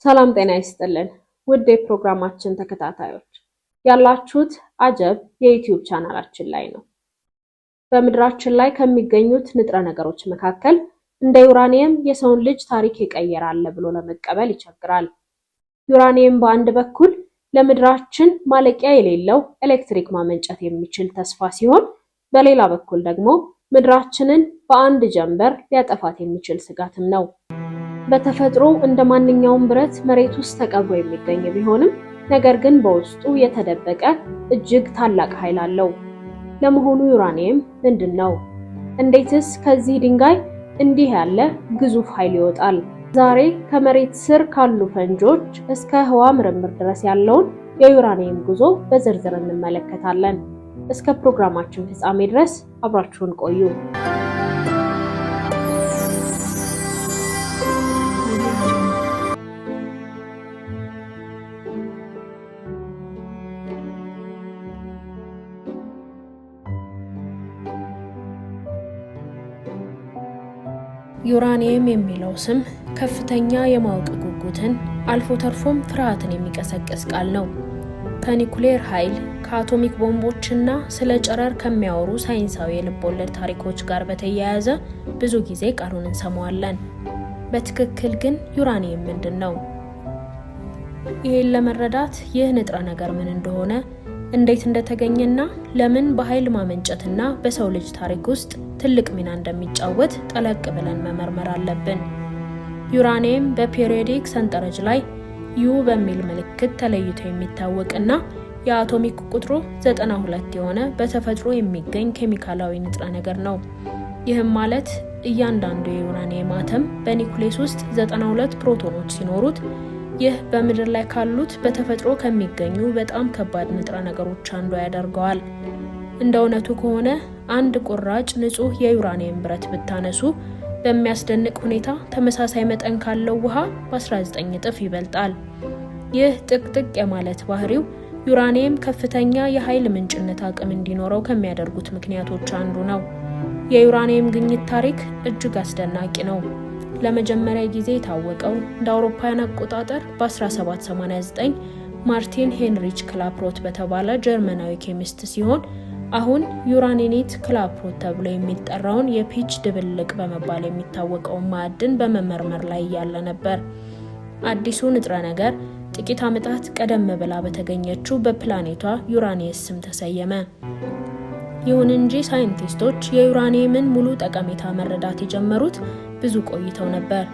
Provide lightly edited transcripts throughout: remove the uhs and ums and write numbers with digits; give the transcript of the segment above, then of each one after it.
ሰላም ጤና ይስጥልን ውድ የፕሮግራማችን ተከታታዮች ያላችሁት አጀብ የዩቲዩብ ቻናላችን ላይ ነው። በምድራችን ላይ ከሚገኙት ንጥረ ነገሮች መካከል እንደ ዩራኒየም የሰውን ልጅ ታሪክ ይቀየራል ብሎ ለመቀበል ይቸግራል። ዩራኒየም በአንድ በኩል ለምድራችን ማለቂያ የሌለው ኤሌክትሪክ ማመንጨት የሚችል ተስፋ ሲሆን፣ በሌላ በኩል ደግሞ ምድራችንን በአንድ ጀንበር ሊያጠፋት የሚችል ስጋትም ነው። በተፈጥሮ እንደማንኛውም ብረት መሬት ውስጥ ተቀብሮ የሚገኝ ቢሆንም ነገር ግን በውስጡ የተደበቀ እጅግ ታላቅ ኃይል አለው። ለመሆኑ ዩራኒየም ምንድነው? እንዴትስ ከዚህ ድንጋይ እንዲህ ያለ ግዙፍ ኃይል ይወጣል? ዛሬ ከመሬት ስር ካሉ ፈንጆች እስከ ህዋ ምርምር ድረስ ያለውን የዩራኒየም ጉዞ በዝርዝር እንመለከታለን። እስከ ፕሮግራማችን ፍጻሜ ድረስ አብራችሁን ቆዩ። ዩራኒየም የሚለው ስም ከፍተኛ የማወቅ ጉጉትን አልፎ ተርፎም ፍርሃትን የሚቀሰቅስ ቃል ነው። ከኒኩሌር ኃይል፣ ከአቶሚክ ቦምቦችና ስለ ጨረር ከሚያወሩ ሳይንሳዊ የልቦለድ ታሪኮች ጋር በተያያዘ ብዙ ጊዜ ቃሉን እንሰማዋለን። በትክክል ግን ዩራኒየም ምንድን ነው? ይህን ለመረዳት ይህ ንጥረ ነገር ምን እንደሆነ፣ እንዴት እንደተገኘና ለምን በኃይል ማመንጨትና በሰው ልጅ ታሪክ ውስጥ ትልቅ ሚና እንደሚጫወት ጠለቅ ብለን መመርመር አለብን። ዩራኒየም በፔሪዮዲክ ሰንጠረዥ ላይ ዩ በሚል ምልክት ተለይቶ የሚታወቅና የአቶሚክ ቁጥሩ 92 የሆነ በተፈጥሮ የሚገኝ ኬሚካላዊ ንጥረ ነገር ነው። ይህም ማለት እያንዳንዱ የዩራኒየም አተም በኒኩሌስ ውስጥ 92 ፕሮቶኖች ሲኖሩት፣ ይህ በምድር ላይ ካሉት በተፈጥሮ ከሚገኙ በጣም ከባድ ንጥረ ነገሮች አንዱ ያደርገዋል። እንደ እውነቱ ከሆነ አንድ ቁራጭ ንጹህ የዩራኒየም ብረት ብታነሱ በሚያስደንቅ ሁኔታ ተመሳሳይ መጠን ካለው ውሃ በ19 እጥፍ ይበልጣል። ይህ ጥቅጥቅ የማለት ባህሪው ዩራኒየም ከፍተኛ የኃይል ምንጭነት አቅም እንዲኖረው ከሚያደርጉት ምክንያቶች አንዱ ነው። የዩራኒየም ግኝት ታሪክ እጅግ አስደናቂ ነው። ለመጀመሪያ ጊዜ የታወቀው እንደ አውሮፓውያን አቆጣጠር በ1789 ማርቲን ሄንሪች ክላፕሮት በተባለ ጀርመናዊ ኬሚስት ሲሆን አሁን ዩራኒኒት ክላፕሮት ተብሎ የሚጠራውን የፒች ድብልቅ በመባል የሚታወቀውን ማዕድን በመመርመር ላይ ያለ ነበር። አዲሱ ንጥረ ነገር ጥቂት ዓመታት ቀደም ብላ በተገኘችው በፕላኔቷ ዩራኒየስ ስም ተሰየመ። ይሁን እንጂ ሳይንቲስቶች የዩራኒየምን ሙሉ ጠቀሜታ መረዳት የጀመሩት ብዙ ቆይተው ነበር።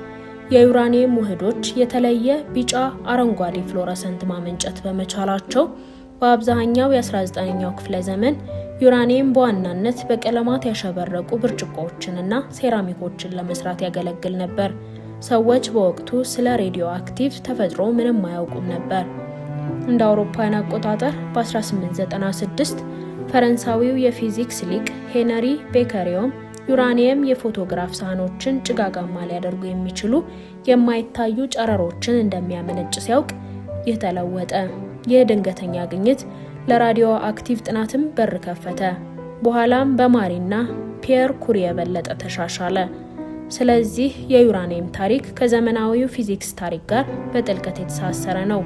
የዩራኒየም ውህዶች የተለየ ቢጫ አረንጓዴ ፍሎረሰንት ማመንጨት በመቻላቸው በአብዛኛው የ19ኛው ክፍለ ዘመን ዩራኒየም በዋናነት በቀለማት ያሸበረቁ ብርጭቆዎችንና ሴራሚኮችን ለመስራት ያገለግል ነበር። ሰዎች በወቅቱ ስለ ሬዲዮ አክቲቭ ተፈጥሮ ምንም አያውቁም ነበር። እንደ አውሮፓውያን አቆጣጠር በ1896 ፈረንሳዊው የፊዚክስ ሊቅ ሄነሪ ቤከሪዮም ዩራኒየም የፎቶግራፍ ሳህኖችን ጭጋጋማ ሊያደርጉ የሚችሉ የማይታዩ ጨረሮችን እንደሚያመነጭ ሲያውቅ ይህ ተለወጠ። ይህ ድንገተኛ ግኝት ለራዲዮ አክቲቭ ጥናትም በር ከፈተ። በኋላም በማሪና ፒየር ኩሪ የበለጠ ተሻሻለ። ስለዚህ የዩራኒየም ታሪክ ከዘመናዊው ፊዚክስ ታሪክ ጋር በጥልቀት የተሳሰረ ነው።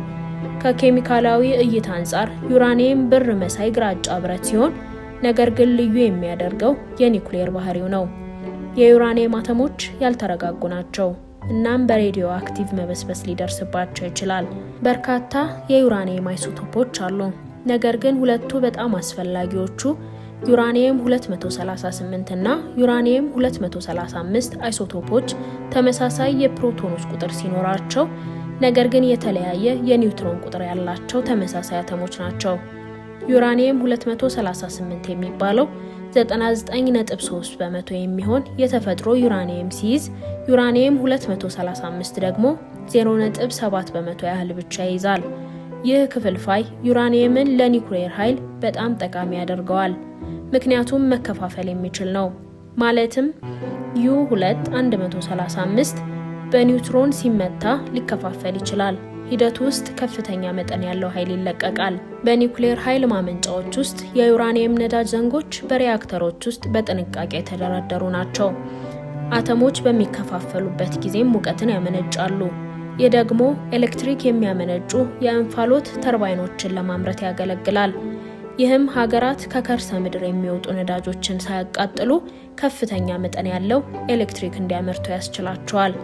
ከኬሚካላዊ እይታ አንጻር ዩራኒየም ብር መሳይ ግራጫ ብረት ሲሆን፣ ነገር ግን ልዩ የሚያደርገው የኒኩሌር ባህሪው ነው። የዩራኒየም አተሞች ያልተረጋጉ ናቸው። እናም በሬዲዮ አክቲቭ መበስበስ ሊደርስባቸው ይችላል። በርካታ የዩራኒየም አይሶቶፖች አሉ። ነገር ግን ሁለቱ በጣም አስፈላጊዎቹ ዩራኒየም 238 እና ዩራኒየም 235 አይሶቶፖች ተመሳሳይ የፕሮቶኖች ቁጥር ሲኖራቸው፣ ነገር ግን የተለያየ የኒውትሮን ቁጥር ያላቸው ተመሳሳይ አተሞች ናቸው። ዩራኒየም 238 የሚባለው 99.3 በመቶ የሚሆን የተፈጥሮ ዩራኒየም ሲይዝ፣ ዩራኒየም 235 ደግሞ 0.7 በመቶ ያህል ብቻ ይይዛል። ይህ ክፍልፋይ ዩራኒየምን ለኒኩሌር ኃይል በጣም ጠቃሚ ያደርገዋል፣ ምክንያቱም መከፋፈል የሚችል ነው። ማለትም U2 135 በኒውትሮን ሲመታ ሊከፋፈል ይችላል። ሂደቱ ውስጥ ከፍተኛ መጠን ያለው ኃይል ይለቀቃል። በኒኩሌር ኃይል ማመንጫዎች ውስጥ የዩራኒየም ነዳጅ ዘንጎች በሪያክተሮች ውስጥ በጥንቃቄ የተደረደሩ ናቸው። አተሞች በሚከፋፈሉበት ጊዜም ሙቀትን ያመነጫሉ። ይህ ደግሞ ኤሌክትሪክ የሚያመነጩ የእንፋሎት ተርባይኖችን ለማምረት ያገለግላል። ይህም ሀገራት ከከርሰ ምድር የሚወጡ ነዳጆችን ሳያቃጥሉ ከፍተኛ መጠን ያለው ኤሌክትሪክ እንዲያመርቱ ያስችላቸዋል።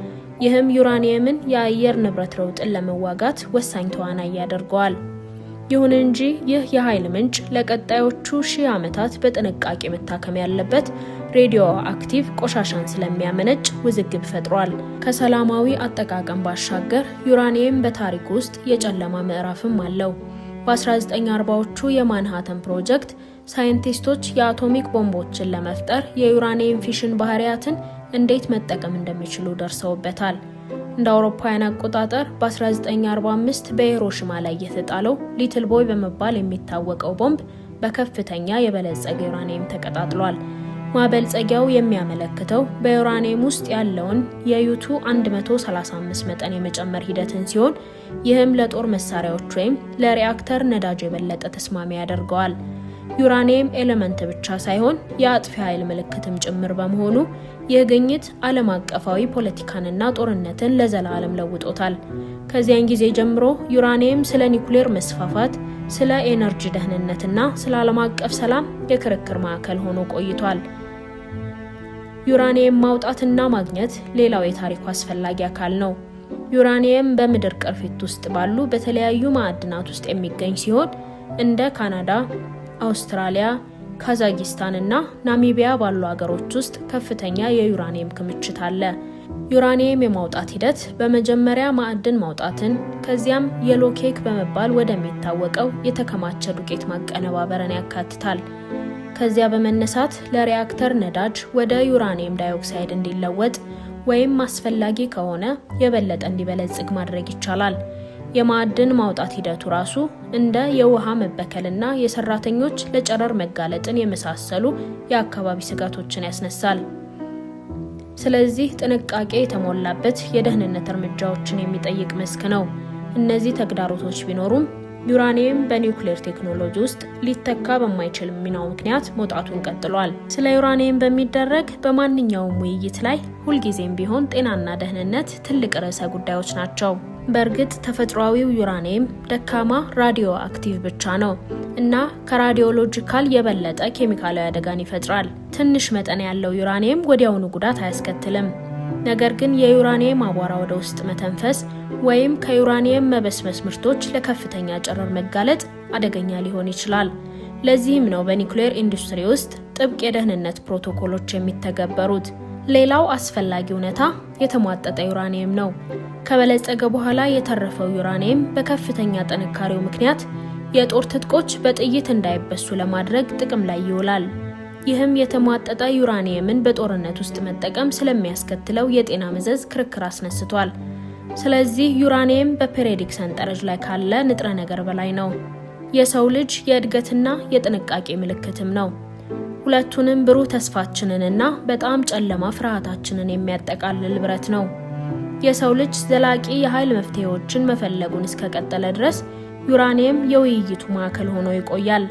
ይህም ዩራኒየምን የአየር ንብረት ለውጥን ለመዋጋት ወሳኝ ተዋናይ ያደርገዋል። ይሁን እንጂ ይህ የኃይል ምንጭ ለቀጣዮቹ ሺህ ዓመታት በጥንቃቄ መታከም ያለበት ሬዲዮ አክቲቭ ቆሻሻን ስለሚያመነጭ ውዝግብ ፈጥሯል። ከሰላማዊ አጠቃቀም ባሻገር ዩራኒየም በታሪክ ውስጥ የጨለማ ምዕራፍም አለው። በ1940ዎቹ የማንሃተን ፕሮጀክት ሳይንቲስቶች የአቶሚክ ቦምቦችን ለመፍጠር የዩራኒየም ፊሽን ባህሪያትን እንዴት መጠቀም እንደሚችሉ ደርሰውበታል። እንደ አውሮፓውያን አቆጣጠር በ1945 በሂሮሺማ ላይ የተጣለው ሊትል ቦይ በመባል የሚታወቀው ቦምብ በከፍተኛ የበለጸገ ዩራኒየም ተቀጣጥሏል። ማበልጸጊያው የሚያመለክተው በዩራኒየም ውስጥ ያለውን የዩቱ 135 መጠን የመጨመር ሂደትን ሲሆን ይህም ለጦር መሳሪያዎች ወይም ለሪአክተር ነዳጅ የበለጠ ተስማሚ ያደርገዋል። ዩራኒየም ኤሌመንት ብቻ ሳይሆን የአጥፊ ኃይል ምልክትም ጭምር በመሆኑ ይህ ግኝት ዓለም አቀፋዊ ፖለቲካንና ጦርነትን ለዘላለም ለውጦታል። ከዚያን ጊዜ ጀምሮ ዩራኒየም ስለ ኒኩሌር መስፋፋት፣ ስለ ኤነርጂ ደህንነትና ስለ ዓለም አቀፍ ሰላም የክርክር ማዕከል ሆኖ ቆይቷል። ዩራኒየም ማውጣትና ማግኘት ሌላው የታሪኩ አስፈላጊ አካል ነው። ዩራኒየም በምድር ቅርፊት ውስጥ ባሉ በተለያዩ ማዕድናት ውስጥ የሚገኝ ሲሆን እንደ ካናዳ፣ አውስትራሊያ፣ ካዛኪስታን እና ናሚቢያ ባሉ ሀገሮች ውስጥ ከፍተኛ የዩራኒየም ክምችት አለ። ዩራኒየም የማውጣት ሂደት በመጀመሪያ ማዕድን ማውጣትን ከዚያም የሎ ኬክ በመባል ወደሚታወቀው የተከማቸ ዱቄት ማቀነባበርን ያካትታል። ከዚያ በመነሳት ለሪአክተር ነዳጅ ወደ ዩራኒየም ዳይኦክሳይድ እንዲለወጥ ወይም አስፈላጊ ከሆነ የበለጠ እንዲበለጽግ ማድረግ ይቻላል። የማዕድን ማውጣት ሂደቱ ራሱ እንደ የውሃ መበከልና የሰራተኞች ለጨረር መጋለጥን የመሳሰሉ የአካባቢ ስጋቶችን ያስነሳል። ስለዚህ ጥንቃቄ የተሞላበት የደህንነት እርምጃዎችን የሚጠይቅ መስክ ነው። እነዚህ ተግዳሮቶች ቢኖሩም ዩራኒየም በኒውክሌር ቴክኖሎጂ ውስጥ ሊተካ በማይችል ሚናው ምክንያት መውጣቱን ቀጥሏል። ስለ ዩራኒየም በሚደረግ በማንኛውም ውይይት ላይ ሁልጊዜም ቢሆን ጤናና ደህንነት ትልቅ ርዕሰ ጉዳዮች ናቸው። በእርግጥ ተፈጥሯዊው ዩራኒየም ደካማ ራዲዮ አክቲቭ ብቻ ነው እና ከራዲዮሎጂካል የበለጠ ኬሚካላዊ አደጋን ይፈጥራል። ትንሽ መጠን ያለው ዩራኒየም ወዲያውኑ ጉዳት አያስከትልም። ነገር ግን የዩራኒየም አቧራ ወደ ውስጥ መተንፈስ ወይም ከዩራኒየም መበስበስ ምርቶች ለከፍተኛ ጨረር መጋለጥ አደገኛ ሊሆን ይችላል። ለዚህም ነው በኒውክሌር ኢንዱስትሪ ውስጥ ጥብቅ የደህንነት ፕሮቶኮሎች የሚተገበሩት። ሌላው አስፈላጊ እውነታ የተሟጠጠ ዩራኒየም ነው። ከበለጸገ በኋላ የተረፈው ዩራኒየም በከፍተኛ ጥንካሬው ምክንያት የጦር ትጥቆች በጥይት እንዳይበሱ ለማድረግ ጥቅም ላይ ይውላል። ይህም የተሟጠጠ ዩራኒየምን በጦርነት ውስጥ መጠቀም ስለሚያስከትለው የጤና መዘዝ ክርክር አስነስቷል። ስለዚህ ዩራኒየም በፔሪዮዲክ ሰንጠረዥ ላይ ካለ ንጥረ ነገር በላይ ነው። የሰው ልጅ የእድገትና የጥንቃቄ ምልክትም ነው። ሁለቱንም ብሩህ ተስፋችንንና በጣም ጨለማ ፍርሃታችንን የሚያጠቃልል ብረት ነው። የሰው ልጅ ዘላቂ የኃይል መፍትሄዎችን መፈለጉን እስከቀጠለ ድረስ ዩራኒየም የውይይቱ ማዕከል ሆኖ ይቆያል።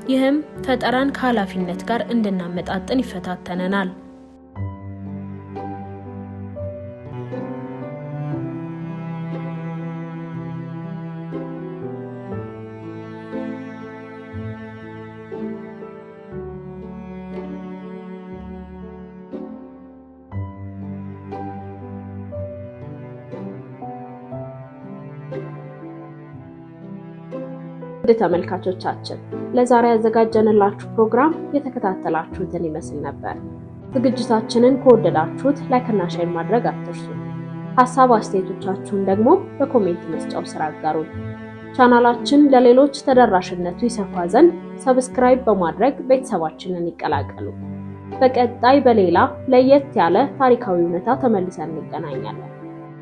ይህም ፈጠራን ከኃላፊነት ጋር እንድናመጣጥን ይፈታተነናል። ተመልካቾቻችን ለዛሬ ያዘጋጀንላችሁ ፕሮግራም የተከታተላችሁትን ይመስል ነበር። ዝግጅታችንን ከወደዳችሁት ላይክና ሼር ማድረግ አትርሱ። ሐሳብ አስተያየቶቻችሁን ደግሞ በኮሜንት መስጫው ስር አጋሩን። ቻናላችን ለሌሎች ተደራሽነቱ ይሰፋ ዘንድ ሰብስክራይብ በማድረግ ቤተሰባችንን ይቀላቀሉ። በቀጣይ በሌላ ለየት ያለ ታሪካዊ እውነታ ተመልሰን እንገናኛለን።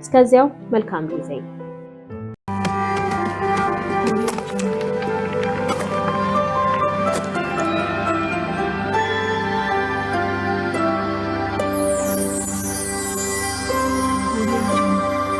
እስከዚያው መልካም ጊዜ